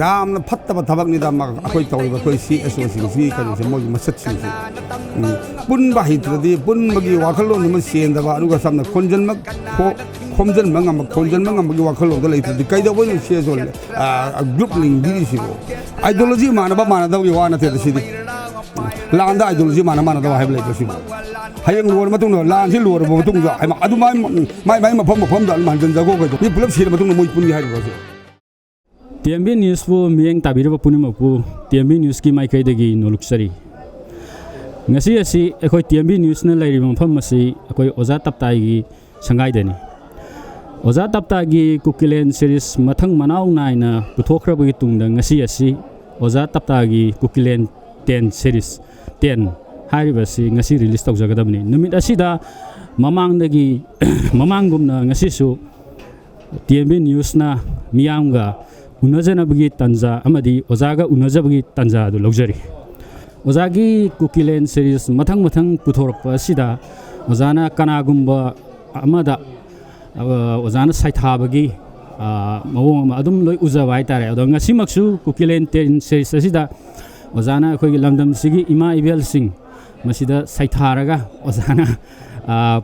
ꯌꯥꯝꯅ ꯐꯠꯇꯕ ꯊꯕꯛꯅꯤꯗ ꯑꯩꯈꯣꯏ ꯇꯧꯔꯤꯕ ꯑꯩꯈꯣꯏ CSOꯁꯤꯡꯁꯤꯒꯤ ꯀꯩꯅꯣꯁꯦ ꯃꯣꯏꯒꯤ ꯃꯁꯛꯁꯤꯡꯁꯦ ꯄꯨꯟꯕ ꯍꯩꯇ꯭ꯔꯗꯤ ꯄꯨꯟꯕꯒꯤ ꯋꯥꯈꯜꯂꯣꯟ ꯑꯃ ꯆꯦꯟꯗꯕ ꯑꯗꯨꯒ ꯁꯝꯅ ꯈꯣꯝꯖꯤꯟꯕ ꯉꯝꯕꯒꯤ ꯋꯥꯈꯜꯂꯣꯟꯗ ꯂꯩꯇ꯭ꯔꯗꯤ ꯀꯩꯗꯧꯕꯩꯅꯣ CSO ꯒ꯭ꯔꯨꯞ ꯂꯤꯡꯕꯤꯔꯤꯁꯤꯕꯨ ꯑꯥꯏꯗꯤꯌꯣꯂꯣꯖꯤ ꯃꯥꯟꯅꯗꯕꯒꯤ ꯋꯥ ꯅꯠꯇꯦꯗ ꯁꯤꯗꯤ ꯂꯥꯟꯗ ꯑꯥꯏꯗꯤꯌꯣꯂꯣꯖꯤ ꯃꯥꯟꯅꯗꯕ ꯍꯥꯏꯕ ꯂꯩꯇ꯭ꯔ ꯁꯤꯕꯨ ꯍꯌꯦꯡ ꯂꯣꯏꯔ ꯃꯇꯨꯡꯗ ꯂꯥꯟꯁꯤ ꯂꯣꯏꯔꯕ ꯃꯇꯨꯡꯗ ꯑꯗꯨ ꯃꯥꯏ ꯃꯐꯝꯗ ꯑꯗꯨꯝ ꯍꯟꯖꯤꯟꯖꯒꯣ ꯀꯩꯗꯣ ꯃꯤ ꯄꯨꯂꯞ ꯁꯤꯔ ꯃꯇꯨꯡꯗ ꯃꯣꯏ ꯄꯨꯟꯒꯦ ꯍꯥꯏꯔꯤꯕꯁꯦ TMB ꯅ꯭ꯌꯨꯁꯄꯨ ꯃꯤꯠꯌꯦꯡ ꯇꯥꯕꯤꯔꯕ ꯄꯨꯝꯅꯃꯛꯄꯨ TMB ꯅ꯭ꯌꯨꯁꯀꯤ ꯃꯥꯏꯀꯩꯗꯒꯤ ꯅꯣꯜꯂꯨꯛꯆꯔꯤ ꯉꯁꯤ ꯑꯁꯤ ꯑꯩꯈꯣꯏ TMB ꯅ꯭ꯌꯨꯁꯅ ꯂꯩꯔꯤꯕ ꯃꯐꯝ ꯑꯁꯤ ꯑꯩꯈꯣꯏ ꯑꯣꯖꯥ ꯇꯞꯇꯥꯏꯒꯤ ꯁꯪꯒꯥꯏꯗꯅꯤ ꯑꯣꯖꯥ ꯇꯞꯇꯥꯏꯒꯤ ꯀꯨꯀꯤꯂꯦꯟ ꯁꯤꯔꯤꯁ ꯃꯊꯪ ꯃꯅꯥꯎ ꯅꯥꯏꯅ ꯄꯨꯊꯣꯛꯈ꯭ꯔꯕꯒꯤ ꯇꯨꯡꯗ ꯉꯁꯤ ꯑꯁꯤ ꯑꯣꯖꯥ ꯇꯞꯇꯥꯏꯒꯤ ꯀꯨꯀꯤꯂꯦꯟ 10 ꯁꯤꯔꯤꯁ 10 ꯍꯥꯏꯔꯤꯕꯁꯤ ꯉꯁꯤ ꯔꯤꯂꯤꯁ ꯇꯧꯖꯒꯗꯕꯅꯤ ꯅꯨꯃꯤꯠ ꯑꯁꯤꯗ ꯃꯃꯥꯡꯒꯨꯝꯅ ꯉꯁꯤꯁꯨ TMB ꯅ꯭ꯌꯨꯁꯅ ꯃꯤꯌꯥꯝꯒ ꯎꯅꯖꯅꯕꯒꯤ ꯇꯟꯖꯥ ꯑꯃꯗꯤ ꯑꯣꯖꯥꯒ ꯎꯅꯖꯕꯒꯤ ꯇꯟꯖꯥ ꯑꯗꯨ ꯂꯧꯖꯔꯤ ꯑꯣꯖꯥꯒꯤ ꯀꯨꯀꯤꯂꯦꯟ ꯁꯤꯔꯤꯁ ꯃꯊꯪ ꯄꯨꯊꯣꯔꯛꯄ ꯑꯁꯤꯗ ꯑꯣꯖꯥꯅ ꯀꯅꯥꯒꯨꯝꯕ ꯑꯃꯗ ꯑꯣꯖꯥꯅ ꯁꯩꯊꯥꯕꯒꯤ ꯃꯑꯣꯡ ꯑꯃ ꯑꯗꯨꯝ ꯂꯣꯏ ꯎꯖꯕ ꯍꯥꯏꯇꯥꯔꯦ ꯑꯗꯣ ꯉꯁꯤꯃꯛꯁꯨ ꯀꯨꯀꯤꯂꯦꯟ 10 ꯁꯤꯔꯤꯁ ꯑꯁꯤꯗ ꯑꯣꯖꯥꯅ ꯑꯩꯈꯣꯏꯒꯤ ꯂꯝꯗꯝꯁꯤꯒꯤ ꯏꯃꯥ ꯏꯕꯦꯜꯁꯤꯡ ꯃꯁꯤꯗ ꯁꯩꯊꯥꯔꯒ ꯑꯣꯖꯥꯅ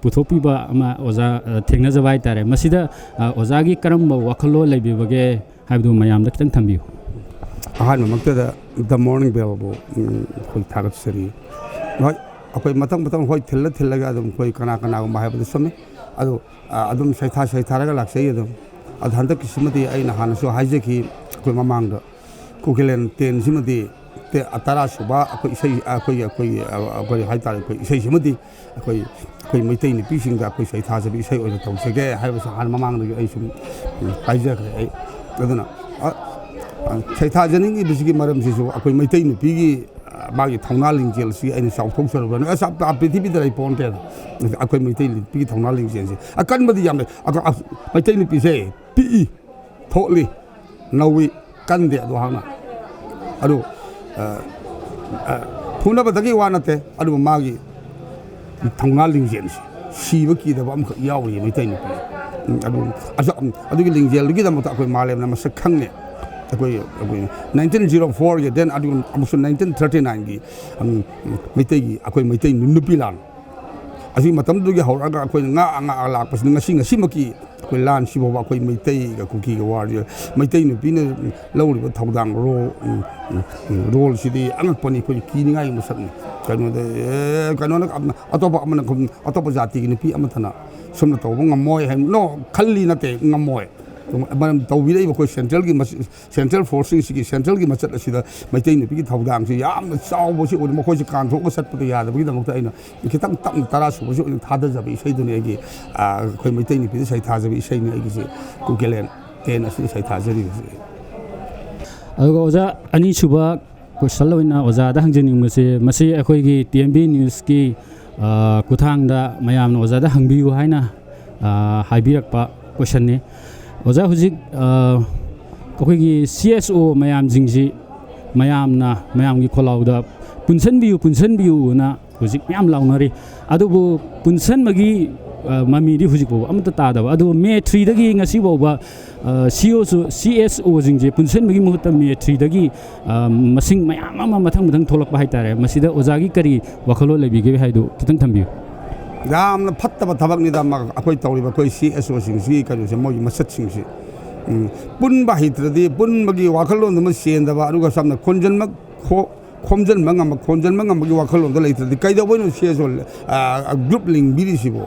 ꯄꯨꯊꯣꯛꯄꯤꯕ ꯑꯃ ꯑꯣꯖꯥ ꯊꯦꯡꯅꯖꯕ ꯍꯥꯏꯇꯥꯔꯦ ꯃꯁꯤꯗ ꯑꯣꯖꯥꯒꯤ ꯀꯔꯝꯕ ꯋꯥꯈꯜꯂꯣꯟ ꯂꯩꯕꯤꯕꯒꯦ ꯍꯥꯏꯕꯗꯨ ꯃꯌꯥꯝꯗ ꯈꯤꯇꯪ ꯊꯝꯕꯤꯌꯨ ꯑꯍꯥꯟꯕꯃꯛꯇꯗ ꯗ ꯃꯣꯔꯅꯤꯡ ꯕꯦꯜꯕꯨ ꯑꯩꯈꯣꯏ ꯊꯥꯒꯠꯆꯔꯤ ꯍꯣꯏ ꯑꯩꯈꯣꯏ ꯃꯊꯪ ꯍꯣꯏ ꯊꯤꯜꯂꯒ ꯑꯗꯨꯝ ꯑꯩꯈꯣꯏ ꯀꯅꯥꯒꯨꯝꯕ ꯍꯥꯏꯕꯗꯨ ꯆꯨꯝꯃꯤ ꯑꯗꯣ ꯑꯗꯨꯝ ꯁꯩꯊꯥꯔꯒ ꯂꯥꯛꯆꯩ ꯑꯗꯨꯝ ꯑꯗꯣ ꯍꯟꯗꯛꯀꯤꯁꯤꯃꯗꯤ ꯑꯩꯅ ꯍꯥꯟꯅꯁꯨ ꯍꯥꯏꯖꯈꯤ ꯑꯩꯈꯣꯏ ꯃꯃꯥꯡꯗ ꯀꯨꯀꯤꯂꯦꯟ 10 ꯁꯤꯃꯗꯤ 10 ꯁꯨꯕ ꯑꯩꯈꯣꯏ ꯏꯁꯩ ꯑꯩꯈꯣꯏ ꯍꯥꯏꯇꯥꯔꯦ ꯑꯩꯈꯣꯏ ꯏꯁꯩꯁꯤꯃꯗꯤ ꯑꯩꯈꯣꯏ ꯃꯩꯇꯩ ꯅꯨꯄꯤꯁꯤꯡꯗ ꯑꯩꯈꯣꯏ ꯁꯩꯊꯥꯖꯕꯤ ꯏꯁꯩ ꯑꯣꯏꯅ ꯇꯧꯖꯒꯦ ꯍꯥꯏꯕꯁꯨ ꯍꯥꯟꯅ ꯃꯃꯥꯡꯗꯒꯤ ꯑꯩ ꯁꯨꯝ ꯍꯥꯏꯖꯈ꯭ꯔꯦ ꯑꯩ ꯑꯗꯨꯅ ꯁꯩꯊꯥꯖꯅꯤꯡꯉꯤꯕꯁꯤꯒꯤ ꯃꯔꯝꯁꯤꯁꯨ ꯑꯩꯈꯣꯏ ꯃꯩꯇꯩ ꯅꯨꯄꯤꯒꯤ ꯃꯥꯒꯤ ꯊꯧꯅꯥ ꯂꯤꯡꯖꯦꯜꯁꯤ ꯑꯩꯅ ꯆꯥꯎꯊꯣꯛꯆꯔꯨꯕꯅꯤ ꯄ꯭ꯔꯤꯊꯤꯕꯤꯗ ꯂꯩ ꯄꯣꯟꯇꯦꯗ ꯑꯩꯈꯣꯏ ꯃꯩꯇꯩ ꯅꯨꯄꯤꯒꯤ ꯊꯧꯅꯥ ꯂꯤꯡꯖꯦꯜꯁꯦ ꯑꯀꯟꯕꯗꯤ ꯌꯥꯝ ꯂꯩ ꯃꯩꯇꯩ ꯅꯨꯄꯤꯁꯦ ꯄꯤꯛꯏ ꯊꯣꯛꯂꯤ ꯅꯧꯏ ꯀꯟꯗꯦ ꯑꯗꯨ ꯍꯥꯛꯅ ꯑꯗꯨ ꯐꯨꯅꯕꯗꯒꯤ ꯋꯥ ꯅꯠꯇꯦ ꯑꯗꯨꯕꯨ ꯃꯥꯒꯤ ꯊꯧꯅꯥ ꯂꯤꯡꯖꯦꯜꯁꯤ ꯁꯤꯕ ꯀꯤꯗꯕ ꯑꯃꯈꯛ ꯌꯥꯎꯔꯤ ꯃꯩꯇꯩ ꯅꯨꯄꯤ ꯑꯗꯨꯒꯤ ꯂꯤꯡꯖꯦꯜꯗꯨꯒꯤꯗꯃꯛꯇ ꯑꯩꯈꯣꯏ ꯃꯥꯂꯦꯝꯅ ꯃꯁꯛ ꯈꯪꯉꯦ ꯑꯩꯈꯣꯏ 1904ꯒꯤ ꯗꯦꯟ ꯑꯃꯁꯨꯡ 1939ꯒꯤ ꯃꯩꯇꯩꯒꯤ ꯑꯩꯈꯣ ꯃꯩꯇꯩ ꯅꯨꯄꯤ ꯂꯥꯟ ꯑꯁꯤ ꯃꯇꯝꯗꯨꯗꯒꯤ ꯍꯧꯔꯛꯑꯒ ꯑꯩꯈꯣꯏꯅ ꯉꯥꯛꯑ ꯂꯥꯛꯄꯁꯤꯅ ꯉꯁꯤꯃꯛꯀꯤ ꯑꯩꯈꯣꯏ ꯂꯥꯟꯁꯤꯐꯥꯎꯕ ꯑꯩꯈꯣꯏ ꯃꯩꯇꯩꯒ ꯀꯨꯀꯤꯒ ꯋꯥꯔꯁꯦ ꯃꯩꯇꯩ ꯅꯨꯄꯤꯅ ꯂꯧꯔꯤꯕ ꯊꯧꯗꯥꯡ ꯔꯣꯜꯁꯤꯗꯤ ꯑꯉꯛꯄꯅꯤ ꯑꯩꯈꯣꯏ ꯀꯤꯅꯤꯡꯉꯥꯏꯒꯤ ꯃꯁꯛꯅꯤ ꯀꯩꯅꯣꯅ ꯑꯇꯣꯞꯄ ꯖꯥꯇꯤꯒꯤ ꯅꯨꯄꯤ ꯑꯃꯠꯇꯅ ꯁꯨꯝꯅ ꯇꯧꯕ ꯉꯝꯃꯣꯏ ꯍꯥꯏꯕ ꯈꯜꯂꯤ ꯅꯠꯇꯦ ꯉꯝꯃꯣꯏ ꯃꯔꯝ ꯇꯧꯕꯤꯔꯛꯏꯕ ꯑꯩꯈꯣꯏ ꯁꯦꯟꯇ꯭ꯔꯦꯜ ꯐꯣꯔꯁꯁꯤꯡꯁꯤꯒꯤ ꯁꯦꯟꯇ꯭ꯔꯦꯜꯒꯤ ꯃꯆꯠ ꯑꯁꯤꯗ ꯃꯩꯇꯩ ꯅꯨꯄꯤꯒꯤ ꯊꯧꯗꯥꯡꯁꯤ ꯌꯥꯝꯅ ꯆꯥꯎꯕꯁꯤ ꯑꯣꯏꯅ ꯃꯈꯣꯏꯁꯤ ꯀꯥꯟꯊꯣꯛꯑꯒ ꯆꯠꯄꯗ ꯌꯥꯗꯕꯒꯤꯗꯃꯛꯇ ꯑꯩꯅ ꯈꯤꯇꯪ ꯇꯞꯅ 10 ꯁꯨꯕꯁꯤ ꯑꯣꯏꯅ ꯊꯥꯗꯖꯕ ꯏꯁꯩꯗꯨꯅꯤ ꯑꯩꯒꯤ ꯑꯩꯈꯣꯏ ꯃꯩꯇꯩ ꯅꯨꯄꯤꯗ ꯁꯩꯊꯥꯖꯕ ꯏꯁꯩꯅꯤ ꯑꯩꯒꯤꯁꯤ ꯀꯨꯀꯤꯂꯦꯟ 10 ꯑꯁꯤ ꯁꯩꯊꯥꯖꯔꯤꯕꯁꯤ ꯑꯗꯨꯒ ꯑꯣꯖꯥ ꯑꯅꯤꯁꯨꯕ ꯀꯣꯏꯁꯟ ꯑꯣꯏꯅ ꯑꯣꯖꯥꯗ ꯍꯪꯖꯅꯤꯡꯕꯁꯦꯃꯁꯤ ꯑꯩꯈꯣꯏꯒꯤ TMB ꯅ꯭ꯌꯨꯁꯀꯤ ꯈꯨꯠꯊꯥꯡꯗ ꯃꯌꯥꯝꯅ ꯑꯣꯖꯥꯗ ꯍꯪꯕꯤꯌꯨ ꯍꯥꯏꯅ ꯍꯥꯏꯕꯤꯔꯛꯄ ꯀꯣꯏꯁꯟꯅꯤ ꯑꯣꯖꯥ ꯍꯧꯖꯤꯛ ꯑꯩꯈꯣꯏꯒꯤ CSO ꯃꯌꯥꯝꯁꯤꯡꯁꯤ ꯃꯌꯥꯝꯒꯤ ꯈꯣꯜꯂꯥꯎꯗ ꯄꯨꯟꯁꯟꯕꯤꯌꯨꯅ ꯍꯧꯖꯤꯛ ꯃꯌꯥꯝ ꯂꯥꯎꯅꯔꯤ ꯑꯗꯨꯕꯨ ꯄꯨꯟꯁꯟꯕꯒꯤ ꯃꯃꯤꯗꯤ ꯍꯧꯖꯤꯛꯐꯥꯎꯕ ꯑꯃꯠꯇ ꯇꯥꯗꯕ ꯑꯗꯨꯕꯨ May 3ꯗꯒꯤ ꯉꯁꯤꯐꯥꯎꯕ CSOꯁꯤꯡꯁꯦ ꯄꯨꯟꯁꯟꯕꯒꯤ ꯃꯍꯨꯠꯇ May 3ꯗꯒꯤ ꯃꯁꯤꯡ ꯃꯌꯥꯝ ꯑꯃ ꯃꯊꯪ ꯊꯣꯛꯂꯛꯄ ꯍꯥꯏꯇꯥꯔꯦ ꯃꯁꯤꯗ ꯑꯣꯖꯥꯒꯤ ꯀꯔꯤ ꯋꯥꯈꯜꯂꯣꯟ ꯂꯩꯕꯤꯒꯦ ꯍꯥꯏꯗꯨ ꯈꯤꯇꯪ ꯊꯝꯕꯤꯌꯨ ꯌꯥꯝꯅ ꯐꯠꯇꯕꯊꯕꯛꯅꯤꯗ ꯑꯩꯈꯣꯏ ꯇꯧꯔꯤꯕ ꯑꯩꯈꯣꯏ CSOꯁꯤꯡꯁꯤꯒꯤ ꯀꯩꯅꯣꯁꯦ ꯃꯣꯏꯒꯤ ꯃꯁꯛꯁꯤꯡꯁꯤ ꯄꯨꯟꯕ ꯍꯩꯇ꯭ꯔꯗꯤ ꯄꯨꯟꯕꯒꯤ ꯋꯥꯈꯜꯂꯣꯟ ꯑꯃ ꯆꯦꯟꯗꯕ ꯑꯗꯨꯒ ꯁꯝꯅ ꯈꯣꯝꯖꯤꯟꯕ ꯉꯝꯕꯒꯤ ꯋꯥꯈꯜꯂꯣꯟꯗ ꯂꯩꯇ꯭ꯔꯗꯤ ꯀꯩꯗꯧꯕꯩꯅꯣ CSO ꯒ꯭ꯔꯨꯞ ꯂꯤꯡꯕꯤꯔꯤꯁꯤꯕꯨ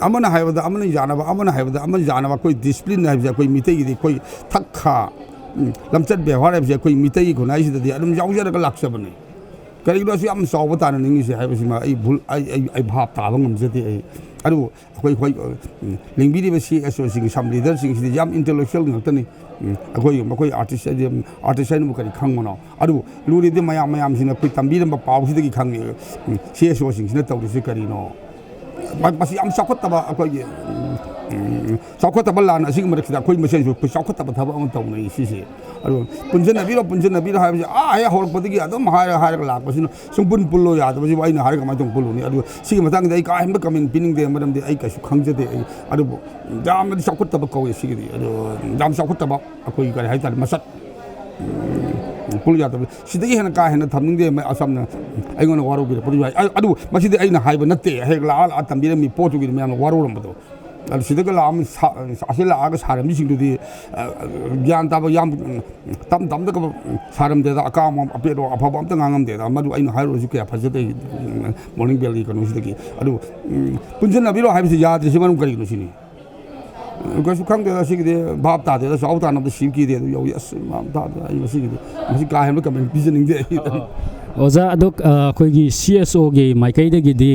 ꯑꯃꯅ ꯍꯥꯏꯕꯗ ꯑꯃꯅ ꯌꯥꯅꯕ ꯑꯩꯈꯣꯏ ꯗꯤꯁꯤꯄ꯭ꯂꯤꯟ ꯍꯥꯏꯕꯁꯦ ꯑꯩꯈꯣꯏ ꯃꯤꯇꯩꯒꯤꯗꯤ ꯑꯩꯈꯣꯏ ꯊꯛꯈꯥ ꯂꯝꯆꯠ ꯕꯦꯕꯥꯔ ꯍꯥꯏꯕꯁꯦ ꯑꯩꯈꯣꯏ ꯃꯤꯇꯩꯒꯤ ꯈꯨꯟꯅꯥꯏꯁꯤꯗꯗꯤ ꯑꯗꯨꯝ ꯌꯥꯎꯖꯔꯒ ꯂꯥꯛꯆꯕꯅꯤ ꯀꯔꯤꯒꯤꯅꯣꯁꯨ ꯌꯥꯝ ꯆꯥꯎꯕ ꯇꯥꯅꯅꯤꯡꯉꯤꯁꯦ ꯍꯥꯏꯕꯁꯤꯃ ꯑꯩ ꯚꯥꯞ ꯇꯥꯕ ꯉꯝꯖꯗꯦ ꯑꯗꯨꯕꯨ ꯑꯩꯈꯣꯏ ꯂꯤꯡꯕꯤꯔꯤꯕ CSOꯁꯤꯡꯒꯤ ꯁꯝ ꯂꯤꯗꯔꯁꯤꯡꯁꯤꯗꯤ ꯌꯥꯝ ꯏꯟꯇꯦꯂꯦꯛꯆꯨꯋꯦꯜ ꯉꯥꯛꯇꯅꯤ ꯃꯈꯣꯏ ꯑꯥꯔꯇꯤꯁ ꯍꯥꯏꯅꯕꯨ ꯀꯔꯤ ꯈꯪꯕꯅꯣ ꯑꯗꯨꯕꯨ ꯂꯨꯔꯤꯗꯤ ꯃꯌꯥꯝꯁꯤꯅ ꯑꯩꯈꯣꯏ ꯇꯝꯕꯤꯔꯝꯕ ꯄꯥꯎꯁꯤꯗꯒꯤ ꯈꯪꯉꯦ CSOꯁꯤꯡꯁꯤꯅ ꯇꯧꯔꯤꯁꯤ ꯀꯔꯤꯅꯣ ꯃꯁꯤ ꯌꯥꯝ ꯆꯥꯎꯈꯠꯇꯕ ꯑꯩꯈꯣꯏꯒꯤ ꯆꯥꯎꯈꯠꯇꯕ ꯂꯥꯟ ꯑꯁꯤꯒꯤ ꯃꯔꯛꯁꯤꯗ ꯑꯩꯈꯣꯏ ꯃꯁꯦꯟꯁꯨ ꯆꯥꯎꯈꯠꯇꯕ ꯊꯕꯛ ꯑꯃ ꯇꯧꯅꯩ ꯁꯤꯁꯦ ꯑꯗꯨ ꯄꯨꯟꯁꯤꯟꯅꯕꯤꯔꯣ ꯍꯥꯏꯕꯁꯦ ꯍꯦꯛ ꯍꯧꯔꯛꯄꯗꯒꯤ ꯑꯗꯨꯝ ꯍꯥꯏꯔꯒ ꯂꯥꯛꯄꯁꯤꯅ ꯁꯨꯝ ꯄꯨꯜꯂꯣ ꯌꯥꯗꯕꯁꯤꯕꯨ ꯑꯩꯅ ꯍꯥꯏꯔꯒ ꯀꯃꯥꯏꯅ ꯇꯧꯅ ꯄꯨꯜꯂꯨꯅꯤ ꯑꯗꯨ ꯁꯤꯒꯤ ꯃꯇꯥꯡꯗ ꯑꯩ ꯀꯥ ꯍꯦꯟꯕ ꯀꯃꯦꯟ ꯄꯤꯅꯤꯡꯗꯦ ꯃꯔꯝꯗꯤ ꯑꯩ ꯀꯩꯁꯨ ꯈꯪꯖꯗꯦ ꯑꯗꯨꯕꯨ ꯌꯥꯝꯅꯗꯤ ꯆꯥꯎꯈꯠꯇꯕ ꯀꯧꯏ ꯁꯤꯒꯤꯗꯤ ꯑꯗꯨ ꯌꯥꯝ ꯆꯥꯎꯈꯠꯇꯕ ꯑꯩꯈꯣꯏ ꯀꯔꯤ ꯍꯥꯏꯇꯥꯔꯦ ꯃꯆꯠ ꯄꯨꯜ ꯌꯥꯗꯕ ꯁꯤꯗꯒꯤ ꯍꯦꯟꯅ ꯀꯥ ꯍꯦꯟꯅ ꯊꯝꯅꯤꯡꯗꯦ ꯑꯁꯝꯅ ꯑꯩꯉꯣꯟꯗ ꯋꯥꯔꯧꯕꯤꯔꯛꯄꯗꯨ ꯌꯥꯏ ꯑꯗꯨꯕꯨ ꯃꯁꯤꯗꯤ ꯑꯩꯅ ꯍꯥꯏꯕ ꯅꯠꯇꯦ ꯍꯦꯛ ꯂꯥꯛꯑ ꯇꯝꯕꯤꯔꯝꯃꯤ ꯄꯣꯠꯇꯨꯒꯤꯗꯤ ꯃꯌꯥꯝꯅ ꯋꯥꯔꯧꯔꯝꯕꯗꯣ ꯑꯗꯨ ꯁꯤꯗꯒ ꯑꯁꯤ ꯂꯥꯛꯑꯒ ꯁꯥꯔꯝꯃꯤꯁꯤꯡꯗꯨꯗꯤ ꯒ꯭ꯌꯥꯟ ꯇꯥꯕ ꯌꯥꯝ ꯇꯞ ꯇꯞꯅꯒ ꯁꯥꯔꯝꯗꯦꯗ ꯑꯀꯥꯝꯕ ꯑꯄꯦꯠꯄ ꯑꯐꯕ ꯑꯝꯇ ꯉꯥꯡꯉꯝꯗꯦꯗ ꯃꯗꯨ ꯑꯩꯅ ꯍꯥꯏꯔꯨꯔꯁꯨ ꯀꯌꯥ ꯐꯖꯗꯦ ꯃꯣꯔꯅꯤꯡ ꯕꯦꯜꯒꯤ ꯀꯩꯅꯣꯁꯤꯗꯒꯤ ꯑꯗꯨ ꯄꯨꯟꯁꯤꯟꯅꯕꯤꯔꯣ ꯍꯥꯏꯕꯁꯤ ꯌꯥꯗ꯭ꯔꯤꯁꯤ ꯃꯔꯝ ꯀꯔꯤꯒꯤꯅꯣ ꯁꯤꯅꯤ ꯀꯩꯁꯨ ꯈꯪꯗꯦꯗ ꯁꯤꯒꯤꯗꯤ ꯚꯥꯞ ꯇꯥꯗꯦꯗ ꯆꯥꯎ ꯇꯥꯅꯕꯗ ꯁꯤꯈꯤꯗꯦ ꯑꯗꯨ ꯌꯧꯏ ꯑꯁ ꯚꯥꯞ ꯇꯥꯗꯦ ꯑꯩ ꯃꯁꯤꯒꯤꯗꯤ ꯃꯁꯤ ꯀꯥ ꯍꯦꯟꯕ ꯀꯃꯦꯟ ꯄꯤꯖꯅꯤꯡꯗꯦ ꯑꯣꯖꯥ ꯑꯗꯣ ꯑꯩꯈꯣꯏꯒꯤ CSOꯒꯤ ꯃꯥꯏꯀꯩꯗꯒꯤꯗꯤ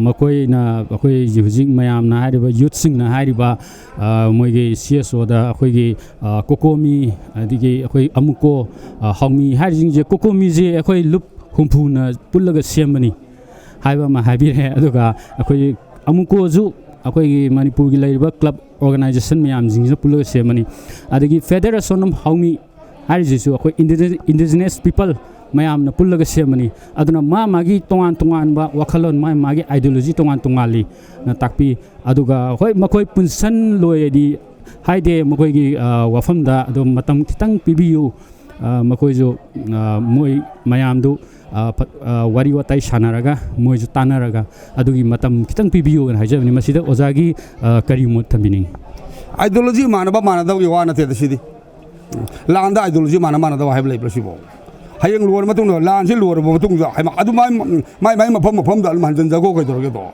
ꯃꯈꯣꯏꯅ ꯑꯩꯈꯣꯏ ꯍꯧꯖꯤꯛ ꯃꯌꯥꯝꯅ ꯍꯥꯏꯔꯤꯕ ꯌꯨꯠꯁꯤꯡꯅ ꯍꯥꯏꯔꯤꯕ ꯃꯣꯏꯒꯤ CSOꯗ ꯑꯩꯈꯣꯏꯒꯤ ꯀꯣꯀꯣꯃꯤ ꯑꯗꯒꯤ ꯑꯩꯈꯣꯏ ꯑꯃꯨꯀꯣ ꯍꯥꯎꯃꯤ ꯍꯥꯏꯔꯤꯁꯤꯡꯁꯦ ꯀꯣꯀꯣꯃꯤꯁꯦ ꯑꯩꯈꯣꯏ ꯂꯨꯞ ꯍꯨꯝꯐꯨꯅ ꯄꯨꯜꯂꯒ ꯁꯦꯝꯕꯅꯤ ꯍꯥꯏꯕ ꯑꯃ ꯍꯥꯏꯕꯤꯔꯦ ꯑꯗꯨꯒ ꯑꯩꯈꯣꯏ ꯑꯃꯨꯀꯣꯁꯨ ꯑꯩꯈꯣꯏꯒꯤ ꯃꯅꯤꯄꯨꯔꯒꯤ ꯂꯩꯔꯤꯕ ꯀ꯭ꯂꯕ ꯑꯣꯔꯒꯅꯥꯏꯖꯦꯁꯟ ꯃꯌꯥꯝꯁꯤꯡꯁꯤꯅ ꯄꯨꯜꯂꯒ ꯁꯦꯝꯕꯅꯤ ꯑꯗꯒꯤ ꯐꯦꯗꯔꯦꯁꯟ ꯑꯣꯐ ꯍꯥꯎꯃꯤ ꯍꯥꯏꯔꯤꯁꯤꯁꯨ ꯑꯩꯈꯣꯏ ꯏꯟꯗꯤꯖꯤꯅꯁ ꯄꯤꯄꯜ ꯃꯌꯥꯝꯅ ꯄꯨꯜꯂꯒ ꯁꯦꯝꯕꯅꯤ ꯑꯗꯨꯅ ꯃꯥꯒꯤ ꯇꯣꯉꯥꯟ ꯇꯣꯉꯥꯟꯕ ꯋꯥꯈꯜꯂꯣꯟ ꯃꯥꯒꯤ ꯑꯥꯏꯗꯤꯌꯣꯂꯣꯖꯤ ꯇꯣꯉꯥꯜꯂꯤ ꯅ ꯇꯥꯛꯄꯤ ꯑꯗꯨꯒ ꯍꯣꯏ ꯃꯈꯣꯏ ꯄꯨꯟꯁꯟꯂꯣꯏꯗꯤ ꯍꯥꯏꯗꯦ ꯃꯈꯣꯏꯒꯤ ꯋꯥꯐꯝꯗ ꯑꯗꯨꯝ ꯃꯇꯝ ꯈꯤꯇꯪ ꯄꯤꯕꯤꯌꯨ ꯃꯈꯣꯏꯁꯨ ꯃꯣꯏ ꯃꯌꯥꯝꯗꯨ ꯋꯥꯔꯤ ꯋꯥꯇꯥꯏ ꯁꯥꯟꯅꯔꯒ ꯃꯣꯏꯁꯨ ꯇꯥꯟꯅꯔꯒ ꯑꯗꯨꯒꯤ ꯃꯇꯝ ꯈꯤꯇꯪ ꯄꯤꯕꯤꯌꯨꯅ ꯍꯥꯏꯖꯕꯅꯤ ꯃꯁꯤꯗ ꯑꯣꯖꯥꯒꯤ ꯀꯔꯤ ꯃꯣꯠ ꯊꯝꯕꯤꯅꯤꯡꯉꯤ ꯑꯥꯏꯗꯤꯌꯣꯂꯣꯖꯤ ꯃꯥꯟꯅꯕ ꯃꯥꯟꯅꯗꯕꯒꯤ ꯋꯥ ꯅꯠꯇꯦꯗ ꯁꯤꯗꯤ ꯂꯥꯟꯗ ꯑꯥꯏꯗꯤꯌꯣꯂꯣꯖꯤ ꯃꯥꯟꯅꯗꯕ ꯍꯥꯏꯕ ꯂꯩꯕ꯭ꯔꯥ ꯁꯤꯕꯣ ꯍꯌꯦꯡ ꯂꯣꯏꯔ ꯃꯇꯨꯡꯗ ꯂꯥꯟꯁꯤ ꯂꯣꯏꯔꯕ ꯃꯇꯨꯡꯗ ꯑꯗꯨ ꯃꯥꯏ ꯃꯐꯝꯗ ꯑꯗꯨꯝ ꯍꯟꯖꯤꯟꯖꯈꯣ ꯀꯩꯗꯧꯔꯒꯦꯗꯣ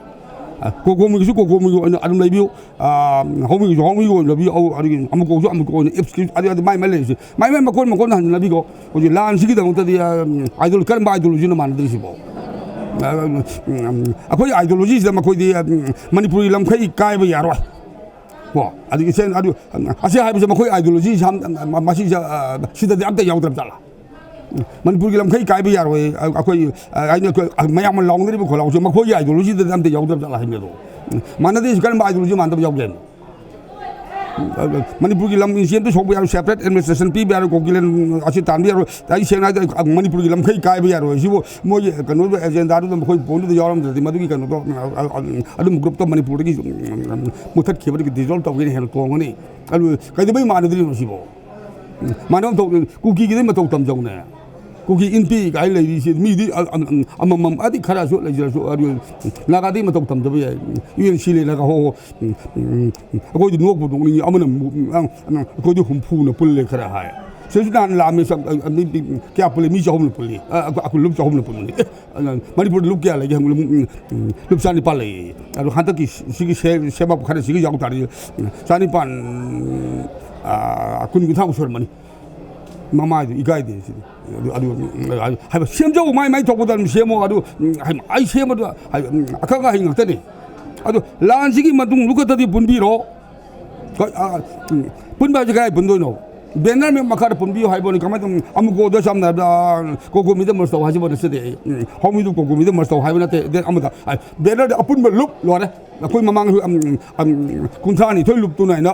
ꯀꯣꯀꯣꯃꯤꯒꯤꯁꯨ ꯀꯣꯀꯣꯃꯤꯒꯤ ꯑꯣꯏꯅ ꯑꯗꯨꯝ ꯂꯩꯕꯤꯌꯨ ꯍꯧꯃꯤꯒꯤꯁꯨ ꯍꯧꯃꯤꯒꯤ ꯑꯣꯏꯅ ꯂꯩꯕꯤꯌꯨ ꯑꯗꯨꯗꯒꯤ ꯑꯃꯨꯛꯀꯁꯨ ꯑꯃꯨꯛꯀ ꯑꯣꯏꯅ ꯑꯗꯨ ꯃꯥꯏ ꯂꯩꯔꯤꯁꯤ ꯃꯥꯏ ꯃꯀꯣꯟꯗ ꯍꯟꯖꯤꯟꯅꯕꯤꯀꯣ ꯍꯧꯖꯤꯛ ꯂꯥꯟꯁꯤꯒꯤꯗꯃꯛꯇꯗꯤ ꯀꯔꯝꯕ ꯑꯥꯏꯗꯤꯌꯣꯂꯣꯖꯤꯅ ꯃꯥꯟꯅꯗ꯭ꯔꯤꯁꯤꯕꯣ ꯑꯩꯈꯣꯏꯒꯤ ꯑꯥꯏꯗꯤꯌꯣꯂꯣꯖꯤꯁꯤꯗ ꯃꯈꯣꯏꯗꯤ ꯃꯅꯤꯄꯨꯔꯤ ꯂꯝꯈꯩ ꯀꯥꯏꯕ ꯌꯥꯔꯣꯏ ꯀꯣ ꯑꯗꯨꯒꯤ ꯑꯁꯤ ꯍꯥꯏꯕꯁꯦ ꯃꯈꯣꯏ ꯑꯥꯏꯗꯤꯌꯣꯂꯣꯖꯤ ꯃꯁꯤꯁꯦ ꯁꯤꯗꯗꯤ ꯑꯝꯇ ꯌꯥꯎꯗ꯭ꯔꯕꯖꯥꯠꯂꯥ ꯃꯅꯤꯄꯨꯔꯒꯤ ꯂꯝꯈꯩ ꯀꯥꯏꯕ ꯌꯥꯔꯣꯏ ꯑꯩꯈꯣꯏ ꯃꯌꯥꯝꯅ ꯂꯥꯎꯅꯔꯤꯕ ꯈꯣꯜꯂꯥꯎꯁꯦ ꯃꯈꯣꯏꯒꯤ ꯑꯥꯏꯗꯤꯌꯣꯂꯣꯖꯤꯗꯗꯤ ꯑꯝꯇ ꯌꯥꯎꯗ꯭ꯔꯕꯖꯥꯠꯂꯥ ꯍꯥꯏꯕꯅꯦ ꯑꯗꯣ ꯃꯥꯟꯅꯗꯦ ꯀꯔꯝꯕ ꯑꯥꯏꯗꯤꯌꯣꯂꯣꯖꯤ ꯃꯥꯟꯅꯗꯕ ꯌꯥꯎꯒꯦ ꯃꯅꯤꯄꯨꯔꯒꯤ ꯂꯝ ꯏꯟꯆꯦꯟꯇ ꯁꯣꯛꯄ ꯌꯥꯔꯣꯏ ꯁꯦꯄꯔꯦꯠ ꯑꯦꯗꯃꯤꯅꯤꯁꯇ꯭ꯔꯦꯁꯟ ꯄꯤꯕ ꯌꯥꯔꯣꯏ ꯀꯣꯀꯤꯂꯦꯟ ꯑꯁꯤ ꯇꯥꯟꯕ ꯌꯥꯔꯣꯏ ꯑꯩ ꯁꯦꯡꯅ ꯍꯥꯏꯔꯗꯤ ꯃꯅꯤꯄꯨꯔꯒꯤ ꯂꯝꯈꯩ ꯀꯥꯏꯕ ꯌꯥꯔꯣꯏ ꯁꯤꯕꯨ ꯃꯣꯏꯒꯤ ꯀꯩꯅꯣꯗ ꯑꯦꯖꯦꯟꯗꯥꯗꯨꯗ ꯃꯈꯣꯏ ꯄꯣꯏꯟꯗꯨꯗ ꯌꯥꯎꯔꯝꯗ꯭ꯔꯗꯤ ꯃꯗꯨꯒꯤ ꯀꯩꯅꯣꯗꯣ ꯑꯗꯨꯝ ꯒ꯭ꯔꯨꯞꯇꯣ ꯃꯅꯤꯄꯨꯔꯗꯒꯤ ꯃꯨꯊꯠꯈꯤꯕꯗꯒꯤ ꯗꯤꯖꯣꯜቭ ꯇꯧꯒꯦꯅ ꯍꯦꯟꯅ ꯇꯣꯡꯒꯅꯤ ꯑꯗꯨ ꯀꯩꯗꯧꯕꯩ ꯃꯥꯟꯅꯗ꯭ꯔꯤꯅꯣ ꯁꯤꯕꯣ ꯃꯥꯟꯅꯕ ꯀꯨꯀꯤꯒꯤꯗꯤ ꯃꯇꯧ ꯇꯝꯖꯧꯅꯦ ꯀꯨꯀꯤ ꯏꯟꯄꯤ ꯀꯥꯏ ꯂꯩꯔꯤꯁꯤ ꯃꯤꯗꯤ ꯑꯃꯃꯝ ꯑꯗꯤ ꯈꯔꯁꯨ ꯂꯩꯖꯔꯁꯨ ꯅꯥꯒꯥꯗꯤ ꯃꯇꯧ ꯇꯝꯗꯕ ꯌꯥꯏ UNC ꯂꯩꯔꯒ ꯑꯩꯈꯣꯏꯗꯤ ꯅꯣꯛꯄ ꯅꯣꯛꯅꯤꯡꯉꯤ ꯑꯃꯅ ꯑꯩꯈꯣꯏꯗꯤ ꯍꯨꯝꯐꯨꯅ ꯄꯨꯜꯂꯦ ꯈꯔ ꯍꯥꯏ ꯁꯤꯁꯨ ꯅꯍꯥꯟ ꯂꯥꯛꯑꯝꯃꯤ ꯀꯌꯥ ꯄꯨꯜꯂꯤ ꯃꯤ 300 ꯄꯨꯜꯂꯤ ꯑꯩꯈꯣꯏ ꯂꯨꯞ 300 ꯄꯨꯟꯕꯅꯤ ꯃꯅꯤꯄꯨꯔꯗ ꯂꯨꯞ ꯀꯌꯥ ꯂꯩꯒꯦ ꯂꯨꯞ 9 ꯂꯩꯌꯦ ꯑꯗꯣ ꯍꯟꯗꯛꯀꯤ ꯁꯤꯒꯤ ꯁꯦꯕꯥ ꯈꯔ ꯁꯤꯒꯤ ꯌꯥꯎ ꯇꯥꯔꯗꯤ 9 20 ꯁꯨꯔꯝꯃꯅꯤ ꯃꯃꯥꯏꯗꯨ ꯏꯀꯥꯏꯗꯦ ꯁꯤꯗꯤ ꯍꯥꯏꯕ ꯁꯦꯝꯖꯧ ꯃꯥꯏ ꯊꯣꯛꯄꯗ ꯑꯗꯨꯝ ꯁꯦꯝꯃꯣ ꯑꯗꯨ ꯑꯩ ꯁꯦꯝꯕꯗꯨ ꯑꯈꯪ ꯑꯍꯩ ꯉꯥꯛꯇꯅꯤ ꯑꯗꯨ ꯂꯥꯟꯁꯤꯒꯤ ꯃꯇꯨꯡ ꯂꯨꯈꯠꯇꯗꯤ ꯄꯨꯟꯕꯤꯔꯣ ꯄꯨꯟꯕ ꯍꯥꯏꯁꯦ ꯀꯗꯥꯏ ꯄꯨꯟꯗꯣꯏꯅꯣ ꯕꯦꯅꯔ ꯃꯈꯥꯗ ꯄꯨꯟꯕꯤꯌꯨ ꯍꯥꯏꯕꯅꯤ ꯀꯃꯥꯏꯅ ꯇꯧ ꯑꯃꯨꯛꯀꯣꯗ ꯁꯝꯅ ꯍꯥꯏꯔꯕꯗ ꯀꯣꯀꯣꯃꯤꯗ ꯃꯔꯁ ꯇꯧ ꯍꯥꯏꯖꯕ ꯅꯠꯆꯗꯦ ꯍꯧꯃꯤꯗꯨ ꯀꯣꯀꯣꯃꯤꯗ ꯃꯔꯁ ꯇꯧ ꯍꯥꯏꯕ ꯅꯠꯇꯦ ꯑꯃꯗ ꯕꯦꯅꯔꯗ ꯑꯄꯨꯟꯕ ꯂꯨꯞ ꯂꯣꯏꯔꯦ ꯑꯩꯈꯣꯏ ꯃꯃꯥꯡꯗꯁꯨ 32 ꯂꯨꯞꯇꯨꯅ ꯑꯩꯅ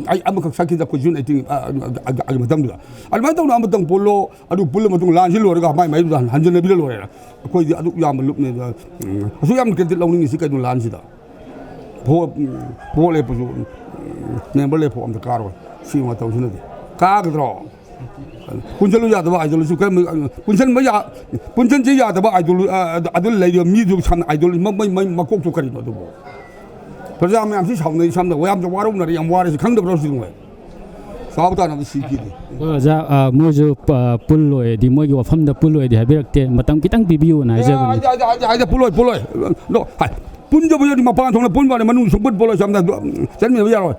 ꯑꯩ ꯑꯃꯈꯛ ꯁꯛꯈꯤꯗ ꯑꯩꯈꯣꯏ June 18 ꯃꯇꯝꯗꯨꯗ ꯑꯗꯨꯃꯥꯏꯅ ꯇꯧꯅ ꯑꯃꯇꯪ ꯄꯨꯜꯂꯣ ꯑꯗꯨ ꯄꯨꯜꯂ ꯃꯇꯨꯡ ꯂꯥꯟꯁꯤ ꯂꯣꯏꯔꯒ ꯃꯥꯏꯗꯨꯗ ꯍꯟꯖꯤꯟꯅꯕꯤꯔ ꯂꯣꯏꯔꯦ ꯑꯩꯈꯣꯏꯗꯤ ꯑꯗꯨꯛ ꯌꯥꯝꯕ ꯂꯨꯞꯅꯦ ꯑꯁꯨꯛ ꯌꯥꯝ ꯀ꯭ꯔꯦꯗꯤꯠ ꯂꯧꯅꯤꯡꯉꯤꯁꯤ ꯀꯩꯅꯣ ꯂꯥꯟꯁꯤꯗ ꯚꯣꯠ ꯂꯦꯞꯄꯁꯨ ꯃꯦꯝꯕꯔ ꯂꯦꯞꯄ ꯑꯝꯇ ꯀꯥꯔꯣꯏ ꯁꯤ ꯃꯇꯧꯁꯤꯅꯗꯤ ꯀꯥꯒꯗ꯭ꯔꯣ ꯄꯨꯟꯁꯤꯜꯂꯨ ꯌꯥꯗꯕ ꯑꯥꯏꯗꯤꯌꯣꯂꯣꯖꯤ ꯄꯨꯟꯁꯤꯟꯁꯤ ꯌꯥꯗꯕ ꯑꯗꯨ ꯂꯩꯔꯤꯕ ꯃꯤꯗꯨ ꯑꯥꯏꯗꯤꯌꯣꯂꯣꯖꯤ ꯃꯀꯣꯛꯇꯨ ꯀꯔꯤꯅꯣ ꯑꯗꯨꯕꯨ ꯄ꯭ꯔꯖꯥ ꯃꯌꯥꯝꯁꯤ ꯁꯥꯎꯅꯩ ꯁꯝꯅ ꯌꯥꯝꯅ ꯋꯥꯔꯧꯅꯔꯦ ꯌꯥꯝ ꯋꯥꯔꯦꯁꯤ ꯈꯪꯗꯕ꯭ꯔꯣ ꯁꯤ ꯅꯨꯡꯉꯥꯏ ꯆꯥꯎ ꯇꯥꯅꯕ ꯁꯤꯈꯤꯗꯦ ꯑꯣꯖꯥ ꯃꯣꯏꯁꯨ ꯄꯨꯜꯂꯣꯏꯗꯤ ꯃꯣꯏꯒꯤ ꯋꯥꯐꯝꯗ ꯄꯨꯜꯂꯣꯏꯗꯤ ꯍꯥꯏꯕꯤꯔꯛꯇꯦ ꯃꯇꯝ ꯈꯤꯇꯪ ꯄꯤꯕꯤꯌꯨꯅ ꯍꯥꯏꯖꯕꯅꯤ ꯄꯨꯜꯂꯣꯏ ꯄꯨꯟꯖꯕꯗꯤ ꯃꯄꯥꯟ ꯊꯣꯛꯅ ꯄꯨꯟꯕꯅꯤ ꯃꯅꯨꯡ ꯁꯨꯡꯄꯨꯟ ꯄꯨꯜꯂꯣꯏ ꯁꯝꯅ ꯆꯠꯃꯤꯟꯅꯕ ꯌꯥꯔꯣꯏ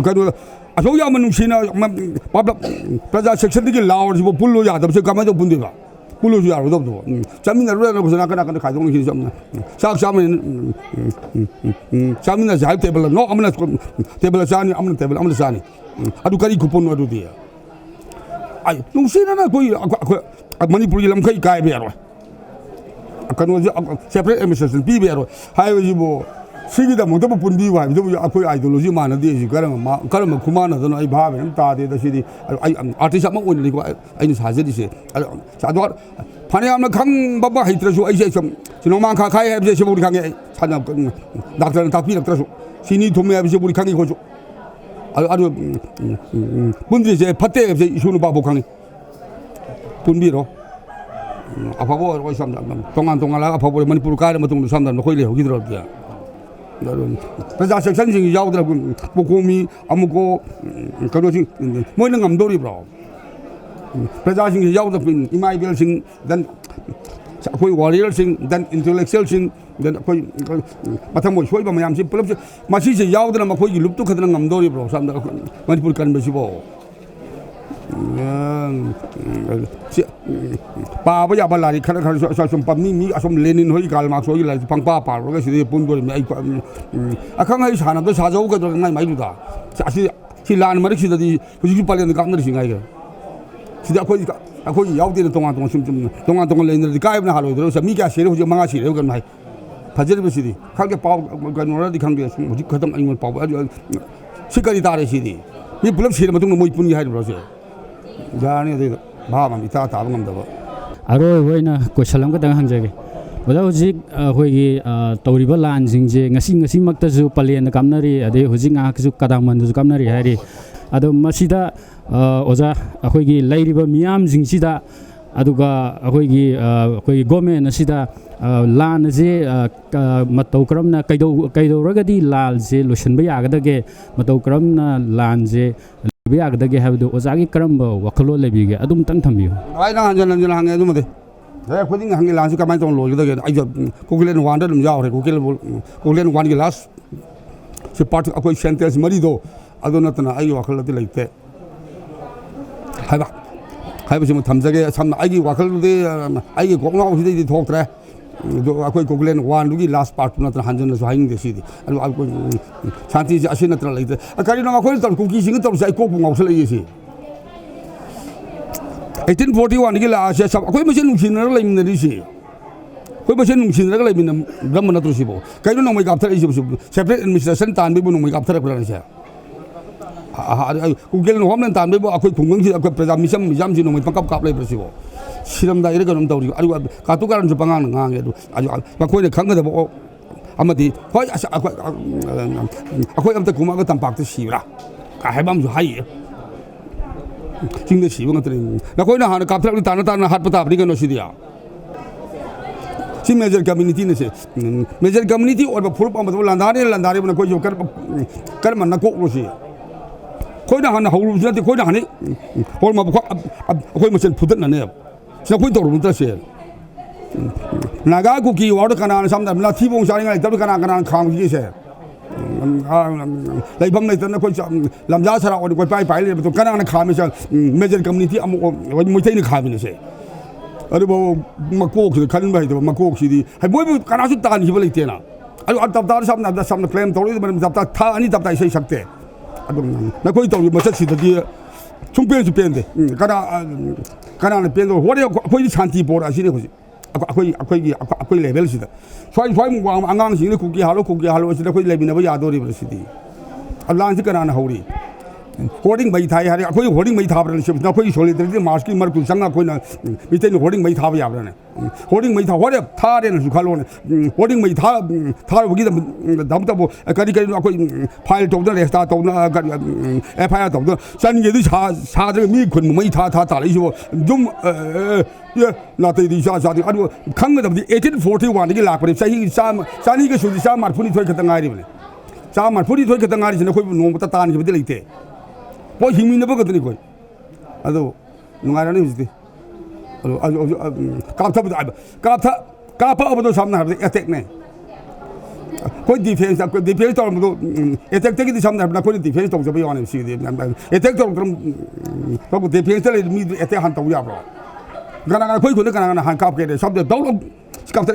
ꯀꯩꯅꯣꯗ ꯑꯁꯨꯛ ꯌꯥꯝꯅ ꯅꯨꯡꯁꯤꯅ ꯄ꯭ꯔꯖꯥ ꯁꯦꯛꯁꯟꯗꯒꯤ ꯂꯥꯎꯔꯁꯤꯕꯨ ꯄꯨꯜꯂꯨ ꯌꯥꯗꯕꯁꯦ ꯀꯃꯥꯏꯅ ꯇꯧ ꯄꯨꯟꯗꯣꯏꯕ ꯄꯨꯜꯂꯨꯁꯨ ꯌꯥꯔꯣꯏꯗꯕꯗꯨꯕꯨ ꯆꯠꯃꯤꯟꯅꯔꯨꯔꯒ ꯅꯥꯀꯟ ꯈꯥꯏꯗꯣꯛꯅꯈꯤꯅꯤ ꯆꯥꯛ ꯆꯥꯃꯤꯟꯅꯁꯤ ꯍꯥꯏꯕ ꯇꯦꯕꯜ ꯑꯃꯅ ꯇꯦꯕꯜ ꯆꯥꯅꯤ ꯑꯃꯅ ꯇꯦꯕꯜ ꯑꯃꯗ ꯆꯥꯅꯤ ꯑꯗꯨ ꯀꯔꯤ ꯈꯨꯄꯨꯟꯅꯣ ꯑꯗꯨꯗꯤ ꯅꯨꯡꯁꯤꯅꯅ ꯑꯩꯈꯣꯏ ꯃꯅꯤꯄꯨꯔꯒꯤ ꯂꯝꯈꯩ ꯀꯥꯏꯕ ꯌꯥꯔꯣꯏ ꯀꯩꯅꯣꯁꯦ ꯁꯦꯄꯔꯦꯠ ꯑꯦꯗꯃꯤꯅꯤꯁꯇ꯭ꯔꯦꯁꯟ ꯄꯤꯕ ꯌꯥꯔꯣꯏ ꯍꯥꯏꯕꯁꯤꯕꯨ ꯁꯤꯒꯤꯗꯃꯛꯇꯕꯨ ꯄꯨꯟꯕꯤꯌꯨ ꯍꯥꯏꯕꯗꯨꯕꯨ ꯑꯩꯈꯣꯏ ꯑꯥꯏꯗꯤꯌꯣꯂꯣꯖꯤ ꯃꯥꯟꯅꯗꯦ ꯁꯤ ꯀꯔꯝꯕ ꯈꯨꯃꯥꯟꯅꯗꯅꯣ ꯑꯩ ꯚꯥꯕ ꯑꯗꯨꯝ ꯇꯥꯗꯦꯗ ꯁꯤꯗꯤ ꯑꯩ ꯑꯥꯔꯇꯤꯁ ꯑꯃ ꯑꯣꯏꯅꯅꯤꯀꯣ ꯑꯩꯅ ꯁꯥꯖꯔꯤꯁꯦ ꯑꯗꯣ ꯐꯅꯌꯥꯝꯅ ꯈꯪꯕ ꯍꯩꯇ꯭ꯔꯁꯨ ꯑꯩꯁꯦ ꯁꯨꯝ ꯅꯣꯡꯃꯥꯡꯈꯥ ꯈꯥꯏ ꯍꯥꯏꯕꯁꯦ ꯁꯤꯕꯨꯗꯤ ꯈꯪꯉꯦ ꯑꯩ ꯗꯥꯛꯇꯔꯅ ꯇꯥꯛꯄꯤꯔꯛꯇ꯭ꯔꯁꯨ ꯆꯤꯅꯤ ꯊꯨꯝꯃꯦ ꯍꯥꯏꯕꯁꯤꯕꯨꯗꯤ ꯈꯪꯉꯤ ꯑꯩꯈꯣꯏꯁꯨ 아주 분들이 제 밭에 이슈는 바보 강이 분비로 아파보 어디 삼다 동안 아파보 머니푸르 가르 뭐도 삼다 거기 여기 들어올게요. 그래서 선생이 야오더라고 고미 아무고 그러지 뭐는 감도리 브로. 그래서 선생이 야오더 이마이 빌싱 단 거기 워리어싱 단 인텔렉츄얼싱 단 거기 마탕 뭐 쇼이바 마ям시 플럽 마시지 야오더나 막 거기 룹도 그들은 감도리 브로 삼다 머니푸르 가는 것이고 바보 야발라리 카나 좀 밤니 아좀 레닌 호이 갈막 소이 라 방파 파로가 시대 본거리 아칸하이 사나도 사자고 그들 많이 두다 사실 실란 머리 시대디 그지 빨리 감는 신가 이거 시대 거기 야우디는 동안 좀 동안 레인들 가입나 하러 들어서 미가 시대 호지 망아 시대 그건 많이 바제르 시대 가게 바 그노라디 강게 뭐지 그동 아니면 바보 아주 시간이 다르시디 이 불럼 시대 뭐 뭐 이쁜이 하이로 그러세요 자네 데 마음 이따 다른 건다 봐 아로 호이나 고샬람 거 당 항자게 오다 호직 호이기 तौरिबा लान सिंजे ngasi maktasu palen kamnari ade hoji nga ksu kadang mandu kamnari hari ado masida oza akhoi lairiba miyam jingsida aduga akhoi government asida lan je matau kramna kaido ragadi lal je lotion ba yagadage matau kramna lan je biagdage habdu ozagi karamba wakalo lebige adum tang thambiyo 아이랑 한잔 한게 좀 돼. 내가 코딩 한게 란스 가만 좀 로이다게 아이저 고글레는 완전 좀 야오래 고글레는 완게 라스 제 파트 아코 센텐스 머리도 아도나타나 아이 와클라들 레이테 하이바 지금 담자게 참 아이 와클데 아이 고나고 시대 도크래 아코 고글레는 완루기 라스 파트 나타 한전에서 하잉 데시디 아코 산티 아시나트라 레이테 아카리노가 코일터 쿠키 싱은 또 사이 코봉 없을래이시 1841 की लाश है सब कोई machine नुकसान रहा lamin नहीं सी कोई machine नुकसान रहा लेमिन गम ना तो सी बो कहीं ना नॉमिक आफ्टर इसी बस सेपरेट एडमिनिस्ट्रेशन तान भी बो नॉमिक आफ्टर रखना नहीं है कुकेल नॉम ने तान भी बो अकोई कुंगंग सी अकोई प्रजा मिजाम सी नॉमिक पंकप काप ले बस सी बो सिरम दायरे का नॉम ताऊरी अरे कातु कारण जो पंगांग नगांगे तो आज कोई ने खंग दे बो अमदी कोई अकोई अब तक कुमार का तंपाक तो सीवरा काहे बाम जो हाई जिंदे सीवंग तरी ना कोई ना हान काप्तर ताना हाथ पता अपनी का नौसिदिया सी मेजर कम्युनिटी ने से मेजर कम्युनिटी और फुल पाम तो लंदारे बना कोई जो कर मन ना कोक लोसी कोई ना हान हाउल से कोई ना हाने और मा कोई मसन फुदन ना ने से कोई तो रुंता से नागा को की वार्ड कना सामने ना थीबों सारिंग तब कना खाम की से लाइफम नहीं तो ना कोई लम्जा सरा और कोई पाई ले तो कना खामे से मेजर कम्युनिटी अम मुझे नहीं खामे से अरे वो मकोक से खन भाई तो मकोक सीधी है वो भी कना से तान ही बोले तेना अरे अब तब सामने क्लेम तोड़ी तो जब तक था नहीं तब तक ऐसे ही सकते अब ना कोई तो मसक सीधी की चुंपेन दे कना ने पेन तो वो कोई शांति बोरा सीधे कुछ अकोई लेवल सीधा स्वाई आंगांग सिंह कुकी हालो सीधा कोई लेबिना यादोरी बरसीदी अल्लाह से कना हौरी होर्डिंग मई था यार अकोई होर्डिंग मई था बरन से ना कोई सोलिडरिटी मार्च की मर कुसंगा कोई ना मिते होर्डिंग मई था या बरन होर्डिंग मई था होरे था रे न सुखालो होर्डिंग मई था होगी दम तब करी अकोई फाइल तौद रेस्टा तौद एफआईआर तौद सन ये सा मी खुन मई था ताले जो जुम ये नाते दी सा अदु खंगदबदी 1841 की लाख पर सही सानी के सुदी सा मारफुनी थोय खतंगारी बने सा मारफुनी थोय खतंगारी ने कोई नोमता तान के बदे लेते वो हिमी ने बगत नहीं कोई अदो नुंगारा नहीं हुजती कापा अब तो सामने हर अटैक ने कोई डिफेंस तो अटैक तक सामने अपना कोई डिफेंस तो जब यानी सी अटैक तो डिफेंस तो मी अटैक हन तो या ब्रो गाना कोई गाना हां काप के सब दौड़ काप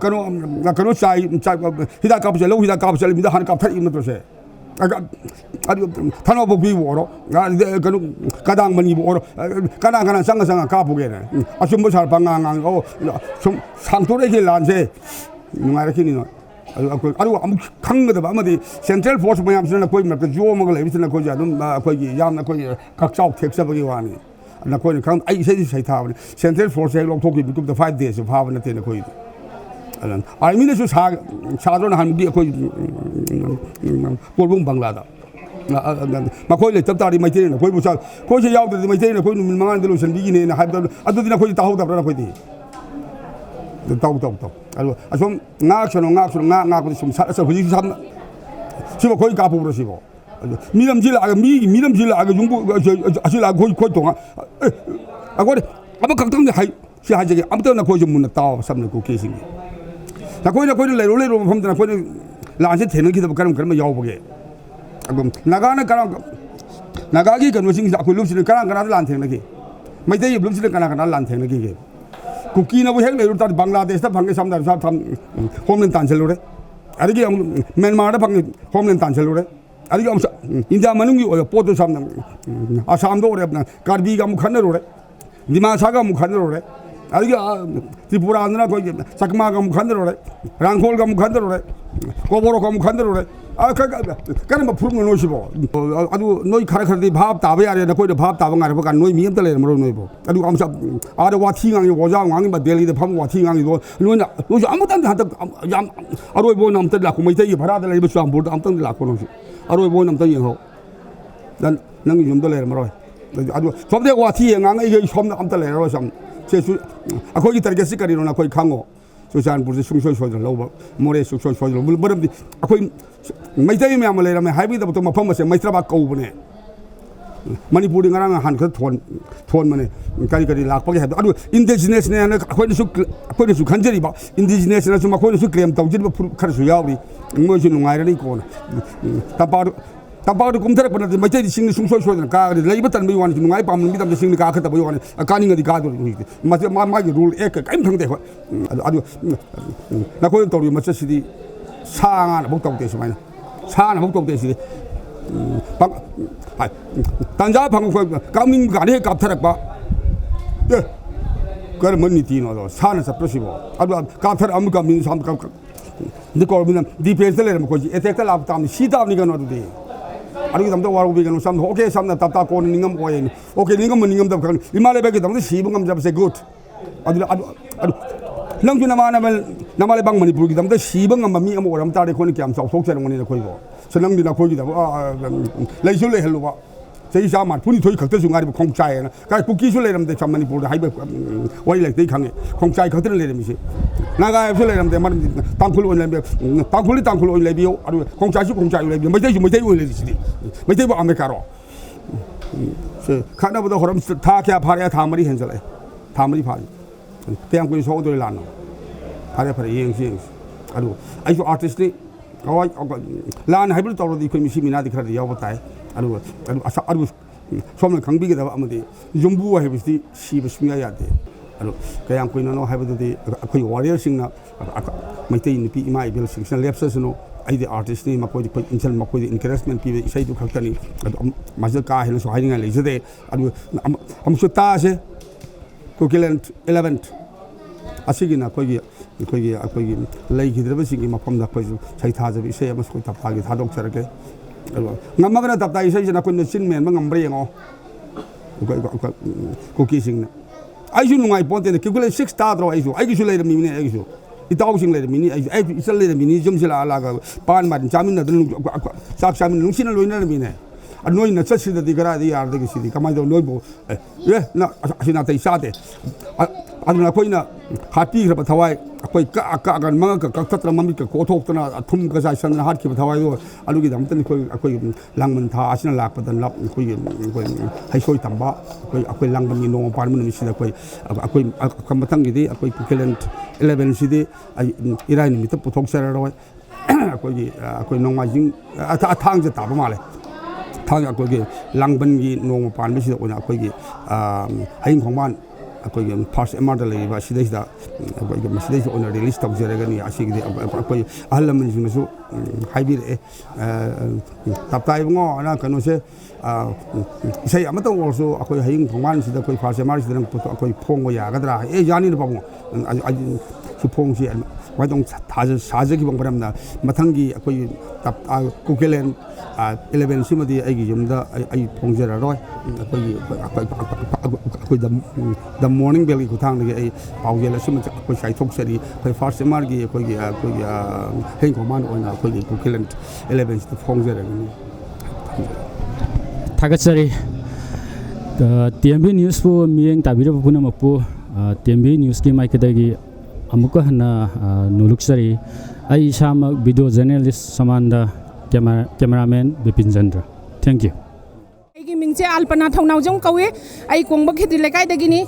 कनो चाय हिदा काप चलो हिदा काप चलो मिदा हां काप था इन तो से थाना बोबी वोरो कनो कदांग मनी वोरो कना संग काप के ने असुम सार पंगांग ओ सम सांतोरे के लानसे नुंगारे किनी नो अरु अमु खंगदबा अमदि सेंट्रल फोर्स मयाम सिना कोई मक जो मग लेबिसना कोई जादुम कोई यामना कोई कक्साउ थेक्सबगी वानी ना कोई खंग आई से था सेंट्रल फोर्स है लोग थोकी बिकम द 5 days भाव नते न कोई आर्मी ने सादो ना हम कोई कोलबुंग बांग्लादा ꯃꯈꯣꯏ ꯂꯩꯇꯕ ꯇꯥꯔꯗꯤ ꯃꯩꯇꯩꯅ ꯑꯩꯈꯣꯏꯕꯨ ꯑꯩꯈꯣꯏꯁꯦ ꯌꯥꯎꯗ꯭ꯔꯗꯤ ꯃꯩꯇꯩꯅ ꯑꯩꯈꯣꯏ ꯅꯨꯃꯤꯠ ꯃꯉꯥꯅꯤꯗ ꯂꯣꯏꯁꯤꯟꯕꯤꯒꯤꯅꯦꯅ ꯍꯥꯏꯕꯗ ꯑꯗꯨꯗꯤ ꯑꯩꯈꯣꯏꯗꯤ ꯇꯥꯍꯧꯗꯕ꯭ꯔꯥ ꯑꯩꯈꯣꯏꯗꯤ ꯇꯧ ꯑꯗꯨ ꯑꯁꯣꯝ ꯉꯥꯛꯄꯗ ꯁꯨꯝ ꯍꯧꯖꯤꯛ ꯁꯝꯅ ꯁꯤꯕꯨ ꯑꯩꯈꯣꯏ ꯀꯥꯞꯄꯨꯕ꯭ꯔꯥ ꯁꯤꯕꯣ 미남 질 아가 미남 질 아가 중국 아실 아가 거기 동안 아고래 아마 각당데 하이 시 하지게 아무튼 거기 좀 문나 따와 삼는 그 계신게 나 거기다 거기 레로레로 봄다 거기 라한테 되는 기도 그러면 야오보게 그럼 나가는 가랑 나가기 그 무슨 그 룸시는 가랑 가라들 안 되는 게 마이데이 룸시는 가랑 가라들 안 되는 게 국기나 뭐 핵레로 다 방글라데시다 방게 삼다 삼 홈랜드 단sel로래 아리게 멘마르 방게 홈랜드 단sel로래 아리게 엄사 인디아 만웅기 포도 삼나 아삼도 오래 가르비가 무칸으로래 니마사가 무칸으로래 아리게 त्रिपुरा आंध्र कोई चकमा का मुखंदर हो रहे रांगोल का मुखंदर हो रहे कोबोरो का मुखंदर हो रहे करें फुर नो शिबो अदु नोई खर खरदी भाव ताबे यारे न कोई भाव ताब ngar बका नोई मियम तले मरो नोई बो अदु आमसा आरे वाथी ngang वजा ngang बा दिल्ली दे फम वाथी ngang दो नोना नो आमतन हत याम अरोय बो नम त लाखो मैतै भरा द लेब सुम बोर्ड आमतन लाखो नो अरोय बो नम त यहो 난 नंग युम त ले मरो अदु सबदे वाथी ngang ए सोम आमत ले रो सम 제수 아거기 target이 가리로나 거기 강호 조산 부지 숭소이 소들 로버 모레 숭소이 소들 물버름디 아거기 마이타이 메아말레라메 하이비다부터 마펌마세 마이트라바 거우브네 머니푸리 가랑 한그 톤만에 가리가리 락박이 해도 아주 인디지네스네 아거기 수 간절히 봐 인디지네스나 좀 아거기 수 크렘 тав지르 카르수 야우리 뭐지 농아이라니 코나 तापाड़ कुम थरक पनते मचे सिंग सुंग सोय सोय का लेब तन बि वान नुंगाय पाम नि दम सिंग का खत बि वान कानिंग दि का दो मचे मा रूल एक काइम थंग दे हो अदु ना कोइ तोरि मचे सिदि साङा बक तौते सुमाइना साना बक तौते सिदि पाक हाय तंजा फंग को कामिंग गाने का थरक बा ए कर मन नीति न साना सप्रसिबो अदु का थर अम का मिन साम का निको मिन डिफेंस ले म को एटेक लाब ताम सीता नि गनो दु 아르기 담도 와르고 비가노 삼 오케이 삼나 답답 고는 닝감 오예 오케이 닝감 닝감 답 이말에 베게 담도 시봉감 잡세 굿 아두 랑주 나말에 방 머니푸르기 담도 시봉감 미 아무 오람 따레 코니 캬암 속 속세는 거니 거이고 선랑디나 거기다 레이슐레 헬로바 제이샤마 푸니 토이 각도 중간에 공짜에나 가 국기슐레람데 참 머니푸르 하이베 와이렉 데이 강에 공짜에 각도를 내림이시 나가 슐레람데 만 땅굴 온레비 땅굴 온레비오 아루 공짜시 공짜 온레비 매대주 온레비시 매대부 아메카로 카나보다 호람 타케 파레 타머리 현절에 타머리 파리 태양군이 소도를 나노 파레 예행시 아루 아이소 아티스트 란 하이브를 떠오르디 그 미시미나디 크라디 야보타이 아루 소면 강비게 다 아무데 정부와 해비시 시브 스미야 야데 아루 그냥 코이노 하이브디 거의 워리어싱나 마이테이 니피 이마 이벨 섹션 랩서스노 아이디 아티스트니 마코디 코 인셀 마코디 인커레지먼트 피베 이사이도 각다니 마저 까 해노 하이닝 레이저데 아루 아무쇼 따세 코킬렌트 11 아시기나 거기 레이기드르버싱이 마폼다 거기 자이 타자비 이세 아마 소이 답하기 다독처렇게 ngamagana tapta isa isa na kun sin men mangambre ngo ko kising na ai ju nungai ponte ke kule 6 star dro ai ju ai ju le mi ne ai ju itaw sing le mi ni ai isa le mi ni jum sila ala ga pan ma jamin na dun sak jamin lung sin lo ina mi ne anoi na chasi da digara di ar de si di kamai do noi bo na asina tai sa de aduna koina hati gra thawai akoi ka gan manga ka thatra mami ka kothok tana thum ka sa san hat ki thawai do alugi dam tan akoi langman tha asina lak padan lap koi hai soi tamba akoi langban ni no par mun mi sida akoi kamatang gi di akoi Pukelen 11 si di irai ni ta puthok sara ro akoi nongma jing athang je ta ba male thang akoi langban gi no par mi sida ona akoi haing khongman akogi first emerda leiba sidaisda akogi sidaisda on release tab jeragani asigi akoi ahlaman jinsu haibire taptai ngo ana kanu se sei amata also akoi haing phongman sida koi first emerda sida akoi phongo yagadra e yani na pamo si phong si wadong 사적이 방바람나 마탕기 아코이 쿠켈렌 11 시마디 아이기 좀다 아이 봉제라로 아코이 더 모닝 벨기 구탕게 아이 파우젤라 시마 아코이 사이 톡세리 아코이 퍼스트 마르기 아코이 행코만 오나 아코이 쿠켈렌 11 시 봉제라니 타가짜리 TMB 뉴스부 미행 따비르 부나 먹부 TMB 뉴스기 마이크다기 아무까 하나 노룩사리 아이 샤마 비디오 저널리스트 사만다 cameraman Bipin Chandra. Thank you. ꯑꯩꯒꯤ ꯃꯤꯡꯁꯦ ꯑꯜꯄꯅꯥ ꯊꯧꯅꯥꯎꯖꯝ ꯀꯧꯏ ꯑꯩ ꯀꯣꯡꯕ ꯈꯦꯇ꯭ꯔꯤ ꯂꯩꯀꯥꯏꯗꯒꯤꯅꯤ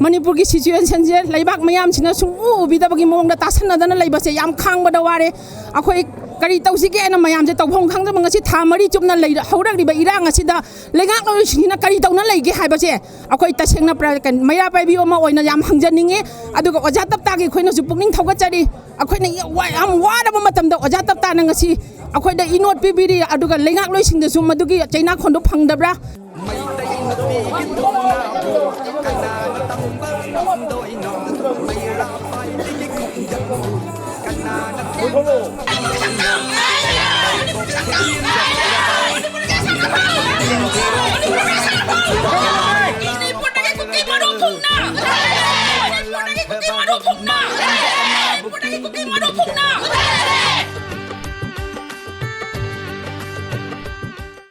ꯃꯅꯤꯄꯨꯔꯒꯤ ꯁꯤꯆꯨꯋꯦꯁꯟꯁꯦ ꯂꯩꯕꯥꯛ ꯃꯌꯥꯝꯁꯤꯅ ꯁꯨꯡꯎ ꯎꯕꯤꯗꯕꯒꯤ ꯃꯑꯣꯡꯗ ꯇꯥꯁꯟꯅꯗꯅ ꯂꯩꯕꯁꯦ ꯌꯥꯝ ꯈꯥꯡꯕꯗ ꯋꯥꯔꯦ ꯑꯩꯈꯣꯏ ꯀꯔꯤ ꯇꯧꯁꯤꯒꯦꯅ ꯃꯌꯥꯝꯁꯦ ꯇꯧꯐꯝ ꯈꯪꯗꯕ ꯉꯁꯤ ꯊꯥ 4 ꯆꯨꯞꯅ ꯍꯧꯔꯛꯂꯤꯕ ꯏꯔꯥꯡ ꯑꯁꯤꯗ ꯂꯩꯉꯥꯛꯂꯣꯏꯁꯤꯡꯁꯤꯅ ꯀꯔꯤ ꯇꯧꯅ ꯂꯩꯒꯦ ꯍꯥꯏꯕꯁꯦ ꯑꯩꯈꯣꯏ ꯇꯁꯦꯡꯅ ꯃꯩꯔꯥ ꯄꯥꯏꯕꯤ ꯑꯃ ꯑꯣꯏꯅ ꯌꯥꯝ ꯍꯪꯖꯅꯤꯡꯉꯤ ꯑꯗꯨꯒ ꯑꯣꯖꯥ ꯇꯞꯇꯥꯒꯤ ꯑꯩꯈꯣꯏꯅꯁꯨ ꯄꯨꯛꯅꯤꯡ ꯊꯧꯒꯠꯆꯔꯤ ꯑꯩꯈꯣꯏꯅ ꯌꯥꯝ ꯋꯥꯔꯕ ꯃꯇꯝꯗ ꯑꯣꯖꯥ ꯇꯞꯇꯥꯅ ꯉꯁꯤ ꯑꯩꯈꯣꯏꯗ ꯏꯅꯣꯠ ꯄꯤꯕꯤꯔꯤ ꯑꯗꯨꯒ ꯂꯩꯉꯥꯛꯂꯣꯏꯁꯤꯡꯗꯁꯨ ꯃꯗꯨꯒꯤ ꯆꯩꯅꯥꯈꯣꯟꯗꯣ ꯐꯪꯗꯕ꯭ꯔꯥ Bukti